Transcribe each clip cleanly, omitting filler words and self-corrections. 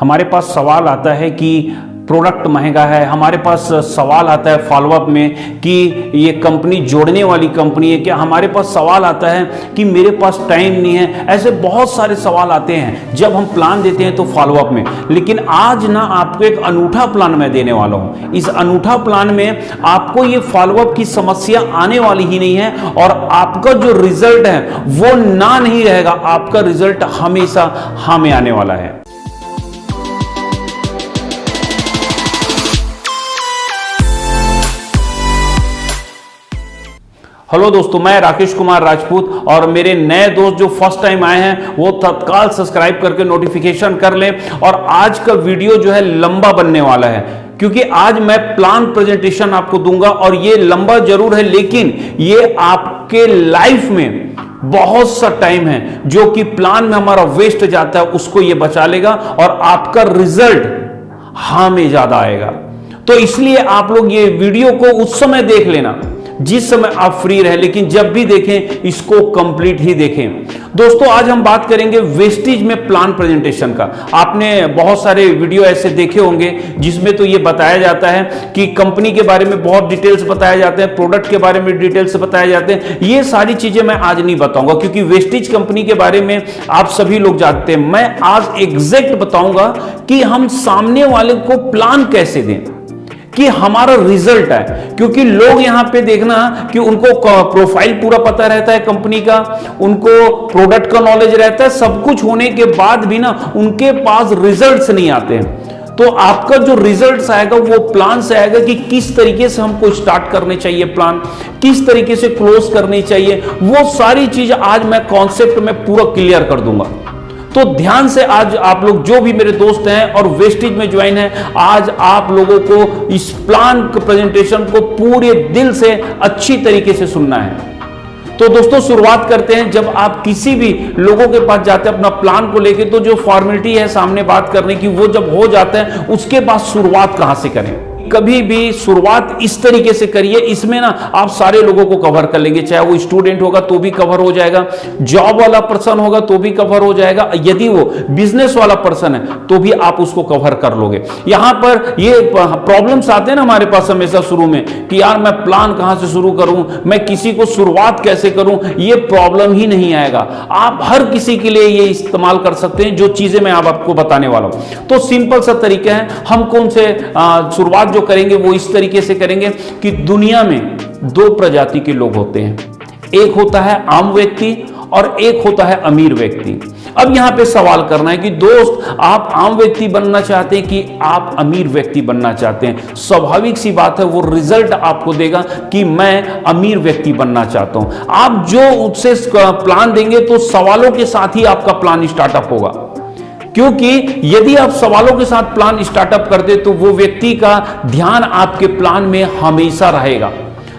हमारे पास सवाल आता है कि प्रोडक्ट महंगा है, हमारे पास सवाल आता है फॉलोअप में कि ये कंपनी जोड़ने वाली कंपनी है क्या, हमारे पास सवाल आता है कि मेरे पास टाइम नहीं है। ऐसे बहुत सारे सवाल आते हैं जब हम प्लान देते हैं तो फॉलोअप में। लेकिन आज ना आपको एक अनूठा प्लान मैं देने वाला हूं। इस अनूठा प्लान में आपको ये फॉलोअप की समस्या आने वाली ही नहीं है और आपका जो रिजल्ट है वो ना नहीं रहेगा, आपका रिजल्ट हमेशा हाँ में आने वाला है। हेलो दोस्तों, मैं राकेश कुमार राजपूत और मेरे नए दोस्त जो फर्स्ट टाइम आए हैं वो तत्काल सब्सक्राइब करके नोटिफिकेशन कर लें। और आज का वीडियो जो है लंबा बनने वाला है क्योंकि आज मैं प्लान प्रेजेंटेशन आपको दूंगा और ये लंबा जरूर है लेकिन ये आपके लाइफ में बहुत सा टाइम है जो कि प्लान में हमारा वेस्ट जाता है उसको ये बचा लेगा और आपका रिजल्ट हाँ में ज्यादा आएगा। तो इसलिए आप लोग ये वीडियो को उस समय देख लेना जिस समय आप फ्री रहे, लेकिन जब भी देखें इसको कंप्लीट ही देखें। दोस्तों आज हम बात करेंगे वेस्टेज में प्लान प्रेजेंटेशन का। आपने बहुत सारे वीडियो ऐसे देखे होंगे जिसमें तो ये बताया जाता है कि कंपनी के बारे में बहुत डिटेल्स बताया जाते हैं, प्रोडक्ट के बारे में डिटेल्स बताए जाते हैं। ये सारी चीजें मैं आज नहीं बताऊंगा क्योंकि वेस्टेज कंपनी के बारे में आप सभी लोग जानते हैं। मैं आज एग्जैक्ट बताऊंगा कि हम सामने वाले को प्लान कैसे दें कि हमारा रिजल्ट है। क्योंकि लोग यहां पे देखना कि उनको प्रोफाइल पूरा पता रहता है कंपनी का, उनको प्रोडक्ट का नॉलेज रहता है, सब कुछ होने के बाद भी ना उनके पास रिजल्ट्स नहीं आते हैं। तो आपका जो रिजल्ट्स आएगा वो प्लान से आएगा कि किस तरीके से हमको स्टार्ट करने चाहिए प्लान, किस तरीके से क्लोज करनी चाहिए, वो सारी चीज आज मैं कॉन्सेप्ट में पूरा क्लियर कर दूंगा। तो ध्यान से आज आप लोग जो भी मेरे दोस्त हैं और वेस्टेज में ज्वाइन हैं, आज आप लोगों को इस प्लान प्रेजेंटेशन को पूरे दिल से अच्छी तरीके से सुनना है। तो दोस्तों शुरुआत करते हैं। जब आप किसी भी लोगों के पास जाते हैं अपना प्लान को लेके तो जो फॉर्मेलिटी है सामने बात करने की वो जब हो जाता है उसके बाद शुरुआत कहां से करें। कभी भी शुरुआत इस तरीके से करिए, इसमें ना आप सारे लोगों को कवर कर लेंगे। चाहे वो स्टूडेंट होगा तो भी कवर हो जाएगा, जॉब वाला पर्सन होगा तो भी कवर हो जाएगा, यदि वो बिजनेस वाला पर्सन है तो भी आप उसको कवर कर लोगे। यहां पर ये प्रॉब्लम्स आते हैं ना हमारे पास हमेशा शुरू में कि यार मैं प्लान कहां से शुरू करूं, मैं किसी को शुरुआत कैसे करूं, ये प्रॉब्लम ही नहीं आएगा। आप हर किसी के लिए ये इस्तेमाल कर सकते हैं जो चीजें मैं आपको बताने वाला हूं। तो सिंपल सा तरीका है, हम कौन से शुरुआत करेंगे वो इस तरीके से करेंगे कि दुनिया में दो प्रजाति के लोग होते हैं, एक होता है आम व्यक्ति और एक होता है अमीर व्यक्ति। अब यहां पे सवाल करना है कि दोस्त आप आम व्यक्ति बनना चाहते हैं कि आप अमीर व्यक्ति बनना चाहते हैं। स्वाभाविक सी बात है वो रिजल्ट आपको देगा कि मैं अमीर व्यक्ति बनना चाहता हूं। आप जो उससे प्लान देंगे तो सवालों के साथ ही आपका प्लान स्टार्टअप होगा, क्योंकि यदि आप सवालों के साथ प्लान स्टार्टअप करते तो वो व्यक्ति का ध्यान आपके प्लान में हमेशा रहेगा।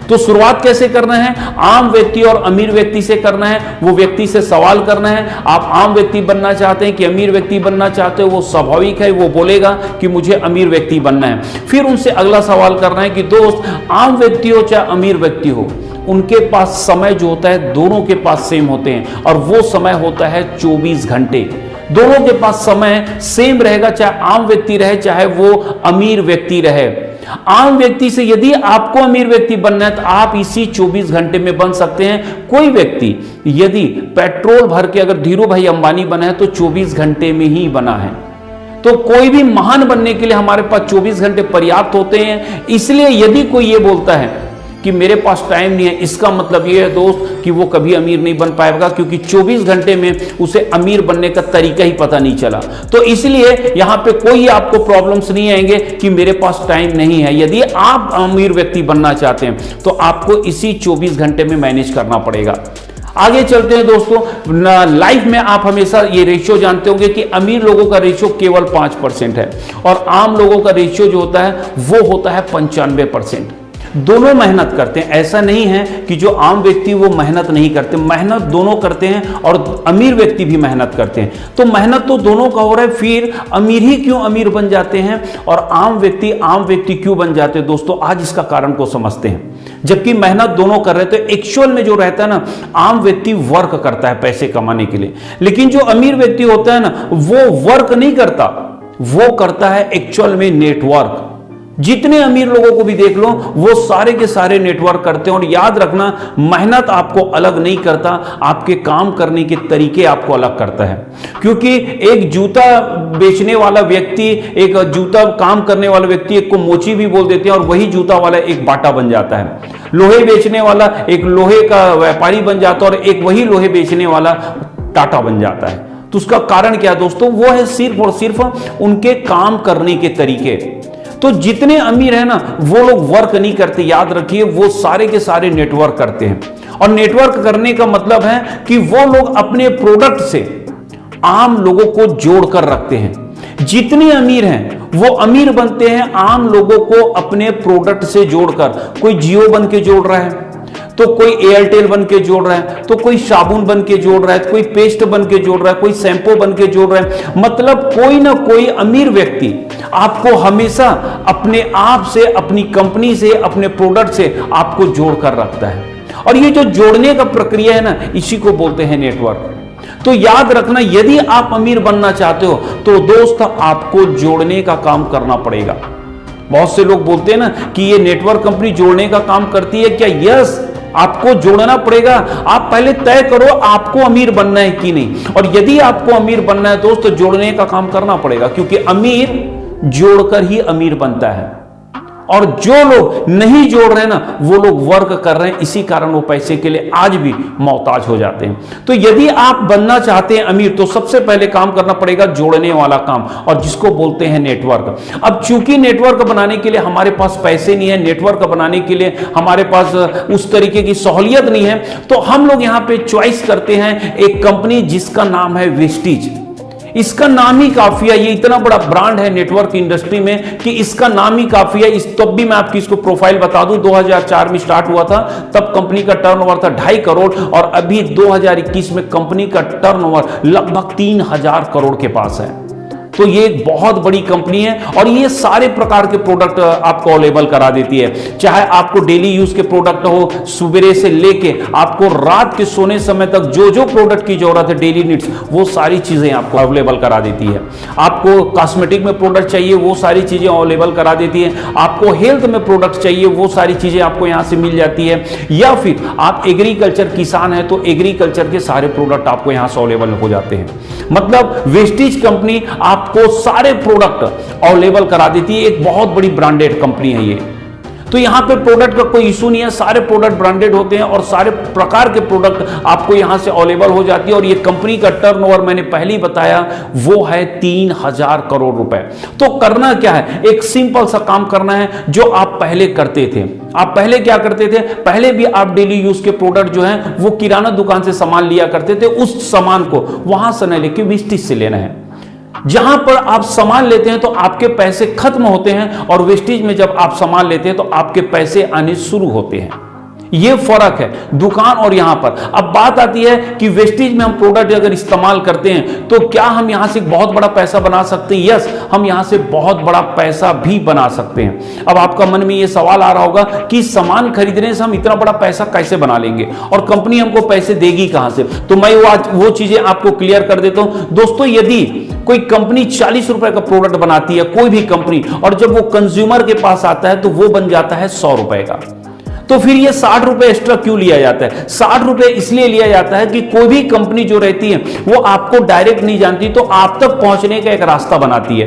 तो शुरुआत कैसे करना है, आम व्यक्ति और अमीर व्यक्ति से करना है। वो व्यक्ति से सवाल करना है, आप आम व्यक्ति बनना चाहते हैं कि अमीर व्यक्ति बनना चाहते हो। वो स्वाभाविक है, वो बोलेगा कि मुझे अमीर व्यक्ति बनना है। फिर उनसे अगला सवाल करना है कि दोस्त आम व्यक्ति हो चाहे अमीर व्यक्ति हो, उनके पास समय जो होता है दोनों के पास सेम होते हैं और वो समय होता है 24 घंटे। दोनों के पास समय सेम रहेगा, चाहे आम व्यक्ति रहे चाहे वो अमीर व्यक्ति रहे। आम व्यक्ति से यदि आपको अमीर व्यक्ति बनना है तो आप इसी 24 घंटे में बन सकते हैं। कोई व्यक्ति यदि पेट्रोल भर के अगर धीरू भाई अंबानी बना है तो 24 घंटे में ही बना है। तो कोई भी महान बनने के लिए हमारे पास 24 घंटे पर्याप्त होते हैं। इसलिए यदि कोई ये बोलता है कि मेरे पास टाइम नहीं है, इसका मतलब ये है दोस्त कि वो कभी अमीर नहीं बन पाएगा, क्योंकि 24 घंटे में उसे अमीर बनने का तरीका ही पता नहीं चला। तो इसलिए यहां पे कोई आपको प्रॉब्लम्स नहीं आएंगे कि मेरे पास टाइम नहीं है। यदि आप अमीर व्यक्ति बनना चाहते हैं तो आपको इसी 24 घंटे में मैनेज करना पड़ेगा। आगे चलते हैं दोस्तों। लाइफ में आप हमेशा ये रेशियो जानते होंगे कि अमीर लोगों का रेशियो केवल 5% है और आम लोगों का रेशियो जो होता है वो होता है 95%। दोनों मेहनत करते हैं, ऐसा नहीं है कि जो आम व्यक्ति वो मेहनत नहीं करते, मेहनत दोनों करते हैं और अमीर व्यक्ति भी मेहनत करते हैं। तो मेहनत तो दोनों का हो रहा है, फिर अमीर ही क्यों अमीर बन जाते हैं और आम व्यक्ति क्यों बन जाते हैं। दोस्तों आज इसका कारण को समझते हैं। जबकि मेहनत दोनों कर रहे थे, एक्चुअल में जो रहता है ना, आम व्यक्ति वर्क करता है पैसे कमाने के लिए, लेकिन जो अमीर व्यक्ति होता है ना वो वर्क नहीं करता, वो करता है एक्चुअल में नेटवर्क। जितने अमीर लोगों को भी देख लो, वो सारे के सारे नेटवर्क करते हैं। और याद रखना, मेहनत आपको अलग नहीं करता, आपके काम करने के तरीके आपको अलग करता है। क्योंकि एक जूता बेचने वाला व्यक्ति, एक जूता काम करने वाला व्यक्ति एक को मोची भी बोल देते हैं, और वही जूता वाला एक बाटा बन जाता है। लोहे बेचने वाला एक लोहे का व्यापारी बन जाता है, और एक वही लोहे बेचने वाला टाटा बन जाता है। तो उसका कारण क्या दोस्तों? वो है सिर्फ और सिर्फ उनके काम करने के तरीके। तो जितने अमीर है ना, वो लोग वर्क नहीं करते, याद रखिए, वो सारे के सारे नेटवर्क करते हैं। और नेटवर्क करने का मतलब है कि वो लोग अपने प्रोडक्ट से आम लोगों को जोड़कर रखते हैं। जितने अमीर हैं वो अमीर बनते हैं आम लोगों को अपने प्रोडक्ट से जोड़कर। कोई जियो बन के जोड़ रहा है, तो कोई एयरटेल बन के जोड़ रहा है, तो कोई साबुन बन के जोड़ रहा है, कोई पेस्ट बन के जोड़ रहा है, कोई शैम्पू बन के जोड़ रहा है। मतलब कोई ना कोई अमीर व्यक्ति आपको हमेशा अपने आप से, अपनी कंपनी से, अपने प्रोडक्ट से आपको जोड़कर रखता है। और ये जो जोड़ने का प्रक्रिया है ना, इसी को बोलते हैं नेटवर्क। तो याद रखना, यदि आप अमीर बनना चाहते हो तो दोस्त आपको जोड़ने का काम करना पड़ेगा। बहुत से लोग बोलते हैं ना कि ये नेटवर्क कंपनी जोड़ने का काम करती है क्या? यस, आपको जोड़ना पड़ेगा। आप पहले तय करो आपको अमीर बनना है कि नहीं। और यदि आपको अमीर बनना है दोस्त, तो जोड़ने का काम करना पड़ेगा, क्योंकि अमीर जोड़कर ही अमीर बनता है। और जो लोग नहीं जोड़ रहे ना, वो लोग वर्क कर रहे हैं, इसी कारण वो पैसे के लिए आज भी मोहताज हो जाते हैं। तो यदि आप बनना चाहते हैं अमीर, तो सबसे पहले काम करना पड़ेगा जोड़ने वाला काम, और जिसको बोलते हैं नेटवर्क। अब चूंकि नेटवर्क बनाने के लिए हमारे पास पैसे नहीं है, नेटवर्क बनाने के लिए हमारे पास उस तरीके की सहूलियत नहीं है, तो हम लोग यहां पे चॉइस करते हैं एक कंपनी जिसका नाम है वेस्टीज। इसका नाम ही काफी है, ये इतना बड़ा ब्रांड है नेटवर्क इंडस्ट्री में कि इसका नाम ही काफी है। इस तब भी मैं आपकी इसको प्रोफाइल बता दूं, 2004 में स्टार्ट हुआ था, तब कंपनी का टर्नओवर था 2.5 करोड़, और अभी 2021 में कंपनी का टर्नओवर लगभग 3000 करोड़ के पास है। तो ये एक बहुत बड़ी कंपनी है, और ये सारे प्रकार के प्रोडक्ट आपको अवेलेबल करा देती है। चाहे आपको डेली यूज के प्रोडक्ट हो, सुबह से लेके आपको रात के सोने समय तक जो जो प्रोडक्ट की जरूरत है, डेली नीड्स, वो सारी चीजें आपको अवेलेबल करा देती है। आपको कॉस्मेटिक में प्रोडक्ट चाहिए, वो सारी चीजें अवेलेबल करा देती है। आपको हेल्थ में प्रोडक्ट चाहिए, वो सारी चीजें आपको यहां से मिल जाती है। या फिर आप एग्रीकल्चर किसान है, तो एग्रीकल्चर के सारे प्रोडक्ट आपको यहां से अवेलेबल हो जाते हैं। मतलब वेस्टीज कंपनी आपको सारे प्रोडक्ट अवेलेबल करा देती है। एक बहुत बड़ी ब्रांडेड कंपनी है ये। तो यहां पे प्रोडक्ट का कोई इशू नहीं है, सारे प्रोडक्ट ब्रांडेड होते हैं, और सारे प्रकार के प्रोडक्ट आपको यहां से अवेलेबल हो जाती है। और ये कंपनी का टर्नओवर मैंने पहले ही बताया, वो है 3000 करोड़ रुपए। तो करना क्या है? एक सिंपल सा काम करना है जो आप पहले करते थे। आप पहले क्या करते थे? पहले भी आप डेली यूज के प्रोडक्ट जो है वो किराना दुकान से सामान लिया करते थे। उस सामान को वहां से न लेके वेस्टीज से लेना है। जहां पर आप सामान लेते हैं तो आपके पैसे खत्म होते हैं, और वेस्टीज में जब आप सामान लेते हैं तो आपके पैसे आने शुरू होते हैं। यह फर्क है दुकान और यहां पर। अब बात आती है कि वेस्टीज में हम प्रोडक्ट अगर इस्तेमाल करते हैं तो क्या हम यहां से बहुत बड़ा पैसा बना सकते हैं? यस, हम यहां से बहुत बड़ा पैसा भी बना सकते हैं। अब आपका मन में यह सवाल आ रहा होगा कि सामान खरीदने से हम इतना बड़ा पैसा कैसे बना लेंगे, और कंपनी हमको पैसे देगी कहां से? तो मैं वो चीजें आपको क्लियर कर देता हूं। दोस्तों, यदि कोई कंपनी 40 रुपए का प्रोडक्ट बनाती है, कोई भी कंपनी, और जब वो कंज्यूमर के पास आता है तो वो बन जाता है 100 रुपए का, तो फिर ये 60 रुपए एक्स्ट्रा क्यों लिया जाता है? 60 रुपए इसलिए लिया जाता है कि कोई भी कंपनी जो रहती है वो आपको डायरेक्ट नहीं जानती, तो आप तक पहुंचने का एक रास्ता बनाती है।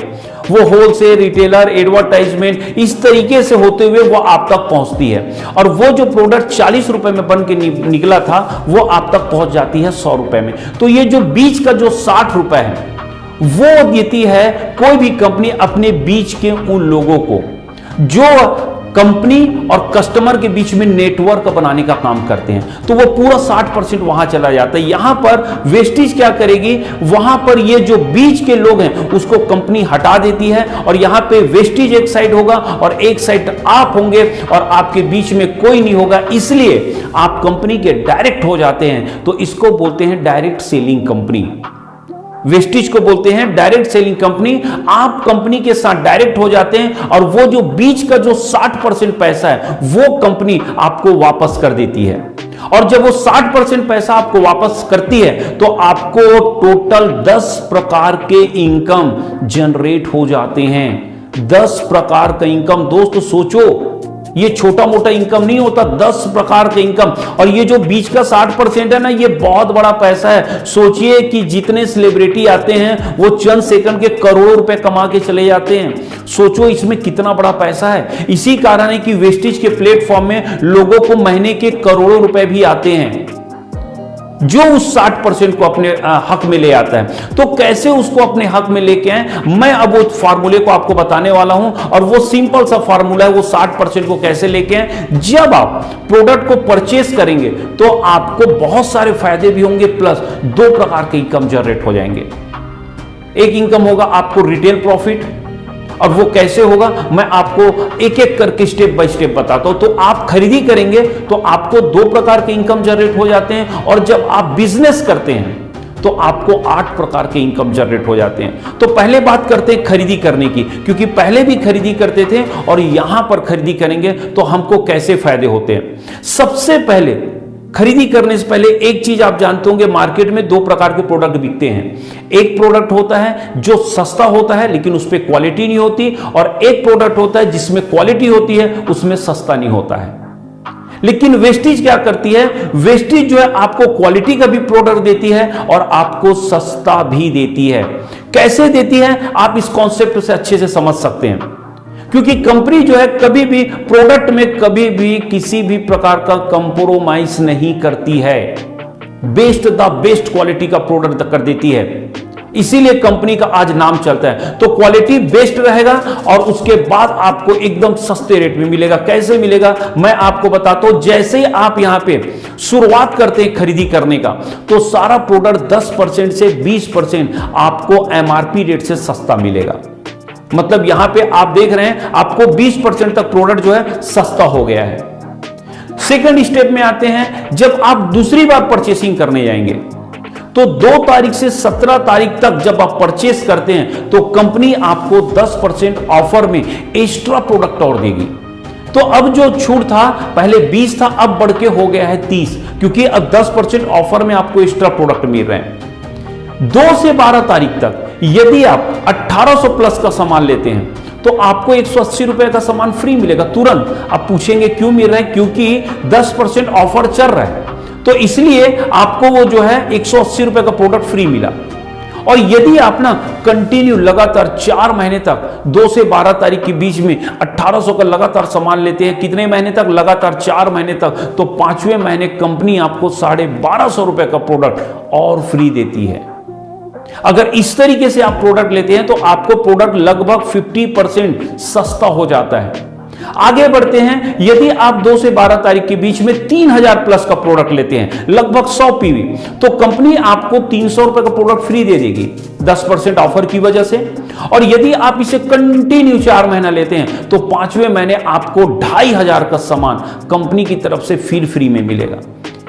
वो होलसेल, रिटेलर, एडवर्टाइजमेंट, इस तरीके से होते हुए वो आप तक पहुंचती है। और वो जो प्रोडक्ट 40 रुपए में बन के निकला था, वो आप तक पहुंच जाती है 100 रुपए में। तो ये जो बीच का जो 60 रुपए है, वो देती है कोई भी कंपनी अपने बीच के उन लोगों को जो कंपनी और कस्टमर के बीच में नेटवर्क बनाने का काम करते हैं। तो वो पूरा 60% वहां चला जाता है। यहां पर वेस्टीज क्या करेगी? वहां पर ये जो बीच के लोग हैं उसको कंपनी हटा देती है, और यहां पे वेस्टीज एक साइड होगा और एक साइड आप होंगे, और आपके बीच में कोई नहीं होगा, इसलिए आप कंपनी के डायरेक्ट हो जाते हैं। तो इसको बोलते हैं डायरेक्ट सेलिंग कंपनी। वेस्टीज को बोलते हैं डायरेक्ट सेलिंग कंपनी। आप कंपनी के साथ डायरेक्ट हो जाते हैं, और वो जो बीच का जो 60% पैसा है वो कंपनी आपको वापस कर देती है। और जब वो 60% पैसा आपको वापस करती है तो आपको टोटल 10 प्रकार के इनकम जनरेट हो जाते हैं। 10 प्रकार का इनकम, दोस्तों सोचो, ये छोटा मोटा इनकम नहीं होता, 10 प्रकार के इनकम। और ये जो बीच का 60% है ना, ये बहुत बड़ा पैसा है। सोचिए कि जितने सेलिब्रिटी आते हैं वो चंद सेकंड के करोड़ों रुपए कमा के चले जाते हैं। सोचो इसमें कितना बड़ा पैसा है। इसी कारण है कि वेस्टिज के प्लेटफॉर्म में लोगों को महीने के करोड़ों रुपए भी आते हैं, जो उस 60% को अपने हक में ले आता है। तो कैसे उसको अपने हक में लेके आए, मैं अब वो फार्मूले को आपको बताने वाला हूं। और वो सिंपल सा फार्मूला है, वो 60% को कैसे लेके आए। जब आप प्रोडक्ट को परचेस करेंगे तो आपको बहुत सारे फायदे भी होंगे, प्लस 2 प्रकार के इनकम जनरेट हो जाएंगे। एक इनकम होगा आपको रिटेल प्रॉफिट, और वो कैसे होगा मैं आपको एक एक करके स्टेप बाय स्टेप बताता हूं। तो आप खरीदी करेंगे तो आपको 2 प्रकार के इनकम जनरेट हो जाते हैं, और जब आप बिजनेस करते हैं तो आपको 8 प्रकार के इनकम जनरेट हो जाते हैं। तो पहले बात करते हैं खरीदी करने की, क्योंकि पहले भी खरीदी करते थे और यहां पर खरीदी करेंगे तो हमको कैसे फायदे होते हैं। सबसे पहले खरीदी करने से पहले एक चीज आप जानते होंगे, मार्केट में 2 प्रकार के प्रोडक्ट बिकते हैं। एक प्रोडक्ट होता है जो सस्ता होता है लेकिन उस पर क्वालिटी नहीं होती, और एक प्रोडक्ट होता है जिसमें क्वालिटी होती है उसमें सस्ता नहीं होता है। लेकिन वेस्टिज क्या करती है, वेस्टिज जो है आपको क्वालिटी का भी प्रोडक्ट देती है और आपको सस्ता भी देती है। कैसे देती है आप इस कॉन्सेप्ट से अच्छे से समझ सकते हैं, क्योंकि कंपनी जो है कभी भी प्रोडक्ट में कभी भी किसी भी प्रकार का कंप्रोमाइज नहीं करती है। बेस्ट द बेस्ट क्वालिटी का प्रोडक्ट कर देती है, इसीलिए कंपनी का आज नाम चलता है। तो क्वालिटी बेस्ट रहेगा और उसके बाद आपको एकदम सस्ते रेट में मिलेगा। कैसे मिलेगा मैं आपको बताता हूं। जैसे ही आप यहां पे शुरुआत करते हैं खरीदी करने का, तो सारा प्रोडक्ट 10% से 20% आपको एमआरपी रेट से सस्ता मिलेगा। मतलब यहां पे आप देख रहे हैं आपको 20% तक प्रोडक्ट जो है सस्ता हो गया है। सेकंड स्टेप में आते हैं, जब आप दूसरी बार परचेसिंग करने जाएंगे तो 2 तारीख से 17 तारीख तक जब आप परचेस करते हैं तो कंपनी आपको 10% ऑफर में एक्स्ट्रा प्रोडक्ट और देगी। तो अब जो छूट था पहले 20 था, अब बढ़ के हो गया है 30, क्योंकि अब 10% ऑफर में आपको एक्स्ट्रा प्रोडक्ट मिल रहे हैं। 2 से 12 तारीख तक यदि आप 1800 प्लस का सामान लेते हैं तो आपको 180 रुपए का सामान फ्री मिलेगा तुरंत। आप पूछेंगे क्यों मिल रहा है, क्योंकि 10% ऑफर चल रहा है, तो इसलिए आपको वो जो है 180 रुपए का प्रोडक्ट फ्री मिला। और यदि आप ना कंटिन्यू लगातार 4 महीने तक 2 से 12 तारीख के बीच में 1800 का लगातार सामान लेते हैं, कितने महीने तक, लगातार 4 महीने तक, तो 5वें महीने कंपनी आपको 1250 रुपए का प्रोडक्ट और फ्री देती है। अगर इस तरीके से आप प्रोडक्ट लेते हैं तो आपको प्रोडक्ट लगभग 50% सस्ता हो जाता है। आगे बढ़ते हैं, यदि आप 2 से 12 तारीख के बीच में 3000 प्लस का प्रोडक्ट लेते हैं, लगभग 100 पीवी, तो कंपनी आपको 300 रुपए का प्रोडक्ट फ्री दे देगी 10% ऑफर की वजह से। और यदि आप इसे कंटिन्यू 4 महीना लेते हैं तो 5वें महीने आपको 2500 का सामान कंपनी की तरफ से फिर फ्री में मिलेगा।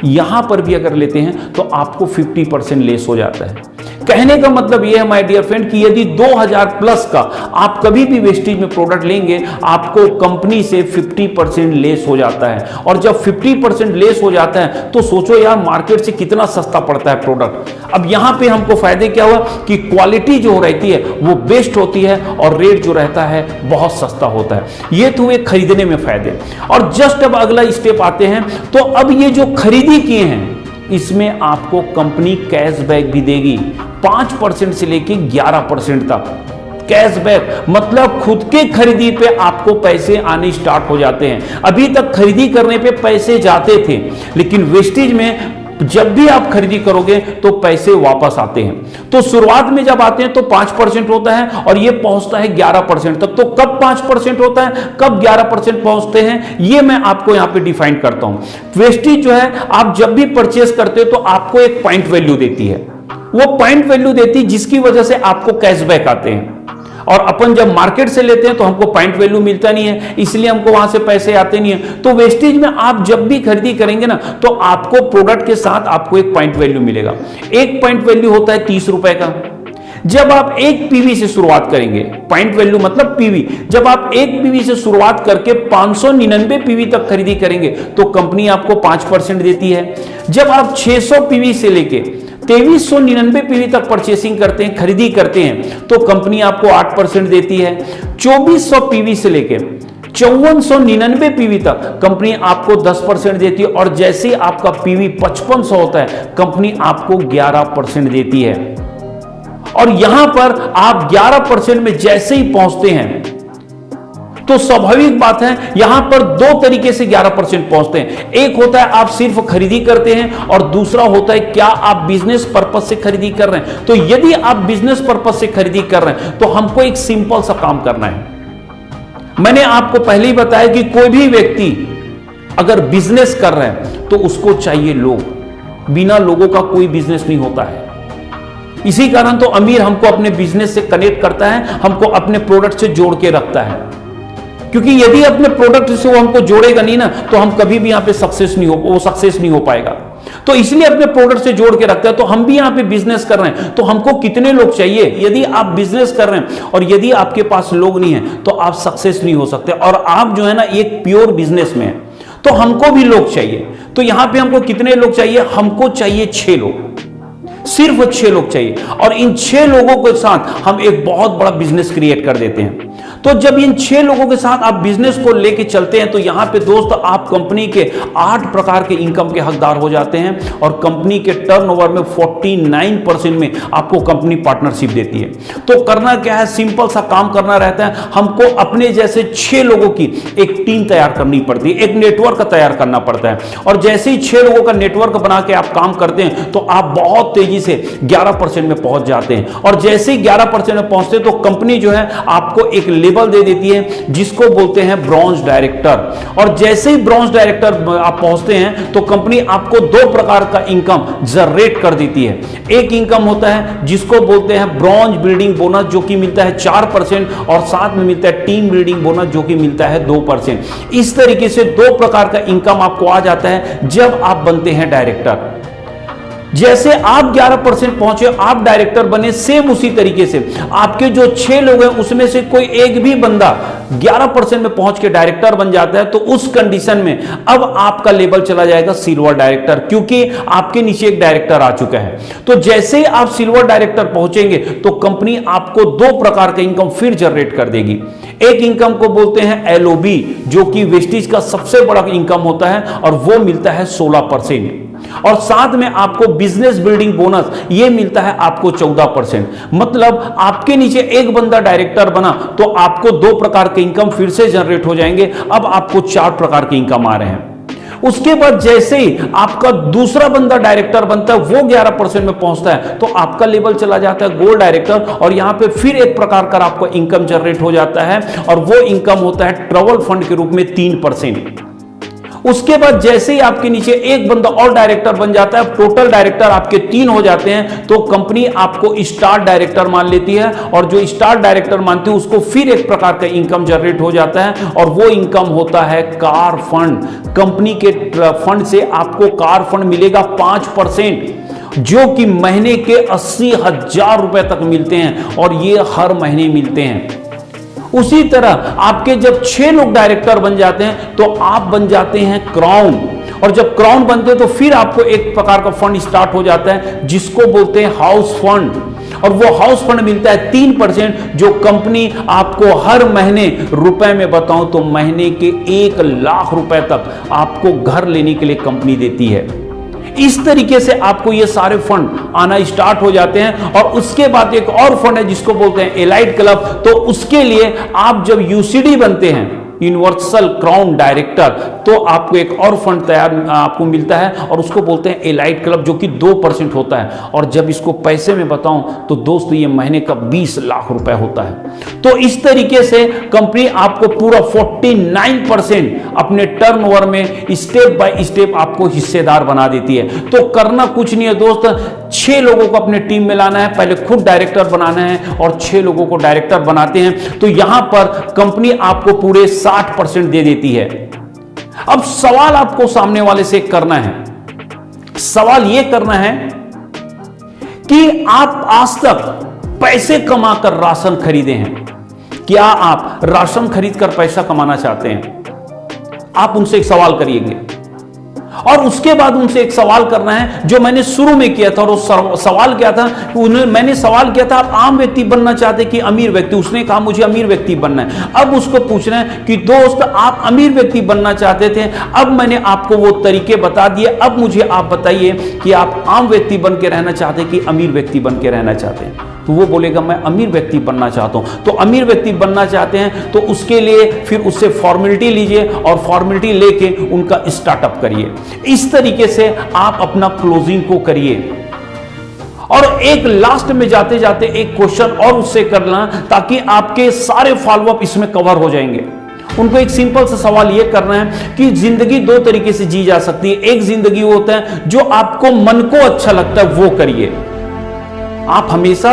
यहां पर भी अगर लेते हैं तो आपको 50% लेस हो जाता है। कहने का मतलब यह है माय डियर फ्रेंड कि यदि 2000 प्लस का आप कभी भी वेस्टिज में प्रोडक्ट लेंगे, आपको कंपनी से 50% लेस हो जाता है। और जब 50% लेस हो जाता है तो सोचो यार मार्केट से कितना सस्ता पड़ता है प्रोडक्ट। अब यहां पे हमको फायदे क्या हुआ कि क्वालिटी जो रहती है वो बेस्ट होती है और रेट जो रहता है बहुत सस्ता होता है। ये तो हुए खरीदने में फायदे। और जस्ट अब अगला स्टेप आते हैं, तो अब ये जो खरीदी किए हैं इसमें आपको कंपनी कैशबैक भी देगी 5% से लेके 11% तक कैशबैक। मतलब खुद के खरीदी पे आपको पैसे आने स्टार्ट हो जाते हैं। अभी तक खरीदी करने पे पैसे जाते थे, लेकिन वेस्टिज में जब भी आप खरीदी करोगे तो पैसे वापस आते हैं। तो शुरुआत में जब आते हैं तो 5% होता है और ये पहुंचता है 11% तक। तो कब 5% होता है, कब 11% पहुंचते हैं, ये मैं आपको यहां पे डिफाइन करता हूं। वेस्टिज जो है आप जब भी परचेस करते हो तो आपको एक पॉइंट वैल्यू देती है, वो पॉइंट वैल्यू देती है जिसकी वजह से आपको कैशबैक आते हैं। और अपन जब मार्केट से लेते हैं तो हमको पॉइंट वैल्यू मिलता नहीं है, इसलिए हमको वहां से पैसे आते नहीं है। तो वेस्टिज में आप जब भी खरीदी करेंगे ना तो आपको प्रोडक्ट के साथ आपको एक पॉइंट वैल्यू मिलेगा। एक पॉइंट वैल्यू होता है 30 रुपए का। जब आप एक पीवी से शुरुआत करेंगे, पॉइंट वैल्यू मतलब पीवी, जब आप एक पीवी से शुरुआत करके 599 पीवी तक खरीदी करेंगे तो कंपनी आपको 5% देती है। जब आप 600 पीवी से लेके 2399 पीवी तक परचेसिंग करते हैं, खरीदी करते हैं, तो कंपनी आपको 8% देती है। 2400 पीवी से लेके 5499 पीवी तक कंपनी आपको 10% देती है, और जैसे आपका पीवी 5500 होता है कंपनी आपको 11% देती है। और यहां पर आप 11% में जैसे ही पहुंचते हैं तो स्वाभाविक बात है यहां पर दो तरीके से 11% पहुंचते हैं। एक होता है आप सिर्फ खरीदी करते हैं, और दूसरा होता है क्या आप बिजनेस पर्पस से खरीदी कर रहे हैं। तो यदि आप बिजनेस पर्पस से खरीदी कर रहे हैं तो हमको एक सिंपल सा काम करना है। मैंने आपको पहले ही बताया कि कोई भी व्यक्ति अगर बिजनेस कर रहे हैं तो उसको चाहिए लोग, बिना लोगों का कोई बिजनेस नहीं होता है। इसी कारण तो अमीर हमको अपने बिजनेस से कनेक्ट करता है, हमको अपने प्रोडक्ट से जोड़ के रखता है, क्योंकि यदि अपने प्रोडक्ट से वो हमको जोड़ेगा नहीं ना तो हम कभी भी यहां पे सक्सेस नहीं हो पाएगा। तो इसलिए अपने प्रोडक्ट से जोड़ के रखता है। तो हम भी यहां पे बिजनेस कर रहे हैं तो हमको कितने लोग चाहिए। यदि आप बिजनेस कर रहे हैं और यदि आपके पास लोग नहीं है तो आप सक्सेस नहीं हो सकते, और आप जो है ना एक प्योर बिजनेस में है, तो हमको भी लोग चाहिए। तो यहां पे हमको कितने लोग चाहिए, हमको चाहिए 6 लोग, सिर्फ 6 लोग चाहिए, और इन 6 लोगों के साथ हम एक बहुत बड़ा बिजनेस क्रिएट कर देते हैं। तो जब इन 6 लोगों के साथ आप बिजनेस को लेके चलते हैं तो यहां पे दोस्त आप कंपनी के 8 प्रकार के इनकम के हकदार हो जाते हैं, और कंपनी के टर्नओवर में 49% में आपको कंपनी पार्टनरशिप देती है। तो करना क्या है, सिंपल सा काम करना रहता है। हमको अपने जैसे 6 लोगों की एक टीम तैयार करनी पड़ती है, एक नेटवर्क तैयार करना पड़ता है, और जैसे ही 6 लोगों का नेटवर्क बना के आप काम करते हैं तो आप बहुत तेजी से 11% में पहुंच जाते हैं। और जैसे ही 11% में पहुंचते हैं तो कंपनी जो है आपको एक लेवल दे देती है जिसको बोलते हैं ब्रॉन्ज डायरेक्टर। और जैसे ही ब्रॉन्ज डायरेक्टर आप पहुंचते हैं तो कंपनी आपको 2 प्रकार का इनकम जनरेट कर देती है। एक इनकम होता है जिसको बोलते हैं ब्रॉन्ज बिल्डिंग बोनस, जो कि मिलता है 4%, और साथ में मिलता है टीम बिल्डिंग बोनस जो कि मिलता है 2%। इस तरीके से 2 प्रकार का इनकम आपको आ जाता है जब आप बनते हैं डायरेक्टर। जैसे आप 11% पहुंचे, आप डायरेक्टर बने, सेम उसी तरीके से आपके जो 6 लोग हैं उसमें से कोई एक भी बंदा 11% में पहुंच के डायरेक्टर बन जाता है तो उस कंडीशन में अब आपका लेवल चला जाएगा सिल्वर डायरेक्टर, क्योंकि आपके नीचे एक डायरेक्टर आ चुका है। तो जैसे आप सिल्वर डायरेक्टर पहुंचेंगे तो कंपनी आपको 2 प्रकार का इनकम फिर जनरेट कर देगी। एक इनकम को बोलते हैं एलओबी, जो कि वेस्टेज का सबसे बड़ा इनकम होता है, और वो मिलता है 16%, और साथ में आपको बिजनेस बिल्डिंग बोनस ये मिलता है आपको 14%। मतलब आपके नीचे एक बंदा डायरेक्टर बना तो आपको 2 प्रकार के इनकम फिर से जनरेट हो जाएंगे। अब आपको 4 प्रकार के इनकम आ रहे हैं। उसके बाद जैसे ही आपका दूसरा बंदा डायरेक्टर बनता है, वो 11% में पहुंचता है तो आपका लेवल चला जाता है गोल्ड डायरेक्टर, और यहां पे फिर एक प्रकार का आपको इनकम जनरेट हो जाता है, और वो इनकम होता है ट्रैवल फंड के रूप में 3%। उसके बाद जैसे ही आपके नीचे एक बंदा और डायरेक्टर बन जाता है, टोटल डायरेक्टर आपके 3 हो जाते हैं, तो कंपनी आपको स्टार डायरेक्टर मान लेती है, और जो स्टार डायरेक्टर मानती है उसको फिर एक प्रकार का इनकम जनरेट हो जाता है, और वो इनकम होता है कार फंड। कंपनी के फंड से आपको कार फंड मिलेगा 5%, जो कि महीने के 80,000 रुपए तक मिलते हैं, और ये हर महीने मिलते हैं। उसी तरह आपके जब 6 लोग डायरेक्टर बन जाते हैं तो आप बन जाते हैं क्राउन, और जब क्राउन बनते हैं तो फिर आपको एक प्रकार का फंड स्टार्ट हो जाता है जिसको बोलते हैं हाउस फंड, और वो हाउस फंड मिलता है 3%, जो कंपनी आपको हर महीने रुपए में बताऊं तो महीने के 1 लाख रुपए तक आपको घर लेने के लिए कंपनी देती है। इस तरीके से आपको ये सारे फंड आना स्टार्ट हो जाते हैं। और उसके बाद एक और फंड है जिसको बोलते हैं एलाइट क्लब। तो उसके लिए आप जब यूसीडी बनते हैं, यूनिवर्सल क्राउन डायरेक्टर, तो आपको एक और फंड तैयार आपको मिलता है, और उसको बोलते हैं एलाइट क्लब, जो कि 2% होता है। और जब इसको पैसे में बताऊं तो दोस्तों ये महीने का 20 लाख रुपए होता है। तो इस तरीके से कंपनी आपको पूरा 49% अपने टर्नओवर में स्टेप बाय स्टेप आपको हिस्सेदार बना देती है। तो करना कुछ नहीं है दोस्त, 6 लोगों को अपने टीम में लाना है, पहले खुद डायरेक्टर बनाना है, और 6 लोगों को डायरेक्टर बनाते हैं तो यहां पर कंपनी आपको पूरे 60% दे देती है। अब सवाल आपको सामने वाले से करना है, सवाल यह करना है कि आप आज तक पैसे कमाकर राशन खरीदे हैं? क्या आप राशन खरीदकर पैसा कमाना चाहते हैं? आप उनसे एक सवाल करिएंगे और उसके बाद उनसे एक सवाल करना है जो मैंने शुरू में किया था। और वो सवाल क्या था? मैंने सवाल किया था, आप आम व्यक्ति बनना चाहते कि अमीर व्यक्ति? उसने कहा मुझे अमीर व्यक्ति बनना है। अब उसको पूछना है कि दोस्त, आप अमीर व्यक्ति बनना चाहते थे, अब मैंने आपको वो तरीके बता दिए, अब मुझे आप बताइए कि आप आम व्यक्ति बन के रहना चाहते कि अमीर व्यक्ति बन के रहना चाहते हैं? तो वो बोलेगा मैं अमीर व्यक्ति बनना चाहता हूं। तो अमीर व्यक्ति बनना चाहते हैं तो उसके लिए फिर उससे फॉर्मेलिटी लीजिए और फॉर्मेलिटी लेके उनका स्टार्टअप करिए। इस तरीके से आप अपना क्लोजिंग को करिए। और एक लास्ट में जाते जाते एक क्वेश्चन और उससे करना, ताकि आपके सारे फॉलोअप इसमें कवर हो जाएंगे। उनको एक सिंपल सा सवाल यह करना है कि जिंदगी दो तरीके से जी जा सकती है। एक जिंदगी वो होता है जो आपको मन को अच्छा लगता है वो करिए, आप हमेशा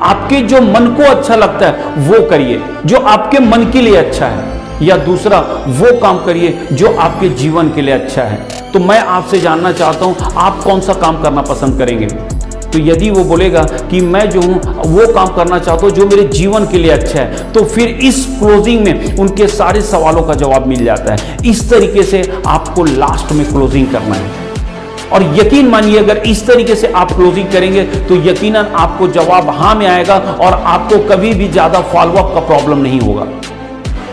आपके जो मन को अच्छा लगता है वो करिए, जो आपके मन के लिए अच्छा है। या दूसरा वो काम करिए जो आपके जीवन के लिए अच्छा है। तो मैं आपसे जानना चाहता हूं आप कौन सा काम करना पसंद करेंगे? तो यदि वो बोलेगा कि मैं जो हूं वो काम करना चाहता हूं जो मेरे जीवन के लिए अच्छा है, तो फिर इस क्लोजिंग में उनके सारे सवालों का जवाब मिल जाता है। इस तरीके से आपको लास्ट में क्लोजिंग करना है। और यकीन मानिए अगर इस तरीके से आप क्लोजिंग करेंगे तो यकीनन आपको जवाब हां में आएगा और आपको कभी भी ज्यादा फॉलोअप का प्रॉब्लम नहीं होगा।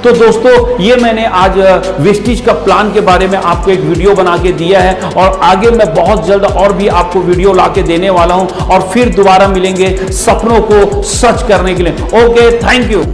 तो दोस्तों, ये मैंने आज वेस्टेज का प्लान के बारे में आपको एक वीडियो बना के दिया है और आगे मैं बहुत जल्द और भी आपको वीडियो ला के देने वाला हूं और फिर दोबारा मिलेंगे सपनों को सच करने के लिए। Okay, thank you.